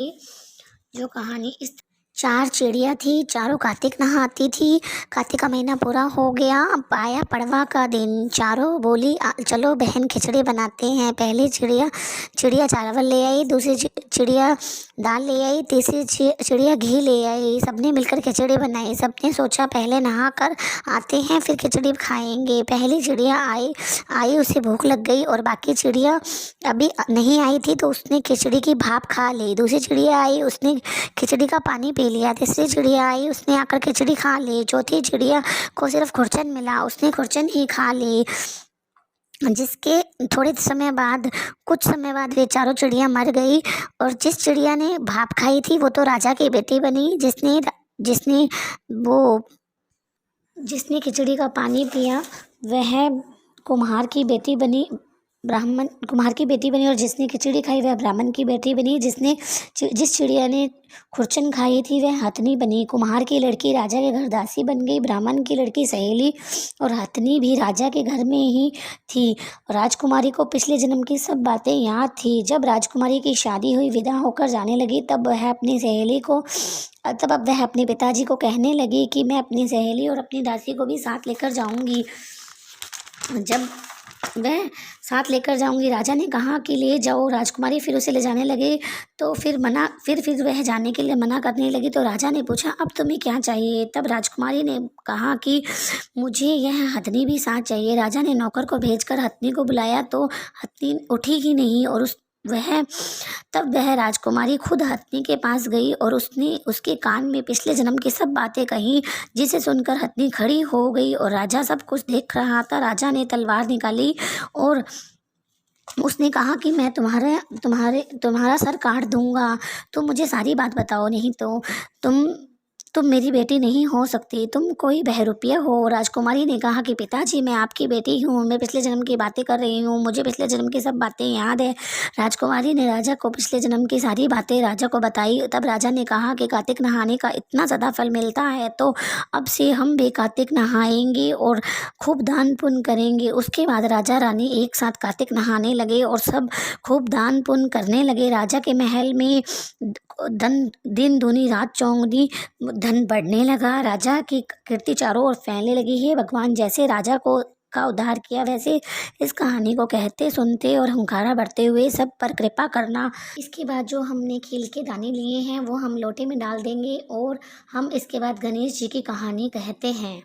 जो कहानी इस चार चिड़िया थी, चारों कार्तिक नहाती थी। कार्तिक का महीना पूरा हो गया, अब आया पड़वा का दिन। चारों बोली चलो बहन खिचड़ी बनाते हैं। पहली चिड़िया चावल ले आई, दूसरी चिड़िया दाल ले आई, तीसरी चिड़िया घी ले आई। सबने मिलकर खिचड़ी बनाई। सबने सोचा पहले नहा कर आते हैं फिर खिचड़ी खाएंगे। पहली चिड़िया आई उसे भूख लग गई और बाकी चिड़िया अभी नहीं आई थी तो उसने खिचड़ी की भाप खा ली। दूसरी चिड़िया आई, उसने खिचड़ी का पानी पी लिया। तीसरी चिड़िया आई, उसने आकर खिचड़ी खा ली। चौथी चिड़िया को सिर्फ खुरचन मिला, उसने खुरचन ही खा ली। जिसके कुछ समय बाद वे चारों चिड़िया मर गई और जिस चिड़िया ने भाप खाई थी वो तो राजा की बेटी बनी। जिसने वो जिसने खिचड़ी का पानी पिया वह कुम्हार की बेटी बनी कुम्हार की बेटी बनी और जिसने खिचड़ी खाई वह ब्राह्मण की बेटी बनी। जिस चिड़िया ने खुरचन खाई थी वह हथनी बनी। कुम्हार की लड़की राजा के घर दासी बन गई, ब्राह्मण की लड़की सहेली और हथनी भी राजा के घर में ही थी। राजकुमारी को पिछले जन्म की सब बातें याद थी। जब राजकुमारी की शादी हुई, विदा होकर जाने लगी, तब अब वह अपने पिताजी को कहने लगी कि मैं अपनी सहेली और अपनी दासी को भी साथ लेकर जाऊंगी। जब वह साथ लेकर जाऊंगी, राजा ने कहा कि ले जाओ। राजकुमारी फिर उसे ले जाने लगे तो फिर वह जाने के लिए मना करने लगी। तो राजा ने पूछा अब तुम्हें क्या चाहिए। तब राजकुमारी ने कहा कि मुझे यह हथनी भी साथ चाहिए। राजा ने नौकर को भेजकर हथनी को बुलाया तो हथनी उठी ही नहीं और तब वह राजकुमारी खुद हथनी के पास गई और उसने उसके कान में पिछले जन्म की सब बातें कही, जिसे सुनकर हथनी खड़ी हो गई और राजा सब कुछ देख रहा था। राजा ने तलवार निकाली और उसने कहा कि मैं तुम्हारा सर काट दूंगा। तुम मुझे सारी बात बताओ, नहीं तो तुम मेरी बेटी नहीं हो सकती, तुम कोई बहरूपिया हो। राजकुमारी ने कहा कि पिताजी मैं आपकी बेटी हूँ, मैं पिछले जन्म की बातें कर रही हूँ, मुझे पिछले जन्म की सब बातें याद है। राजकुमारी ने राजा को पिछले जन्म की सारी बातें राजा को बताई। तब राजा ने कहा कि कार्तिक नहाने का इतना ज़्यादा फल मिलता है तो अब से हम भी कार्तिक नहाएंगे और खूब दान पुण्य करेंगे। उसके बाद राजा रानी एक साथ कार्तिक नहाने लगे और सब खूब दान पुण्य करने लगे। राजा के महल में दिन दूनी रात चौगुनी धन बढ़ने लगा। राजा की कीर्ति चारों ओर फैलने लगी। हे भगवान, जैसे राजा का उद्धार किया वैसे इस कहानी को कहते सुनते और हुंकारा बढ़ते हुए सब पर कृपा करना। इसके बाद जो हमने खील के दाने लिए हैं वो हम लोटे में डाल देंगे और हम इसके बाद गणेश जी की कहानी कहते हैं।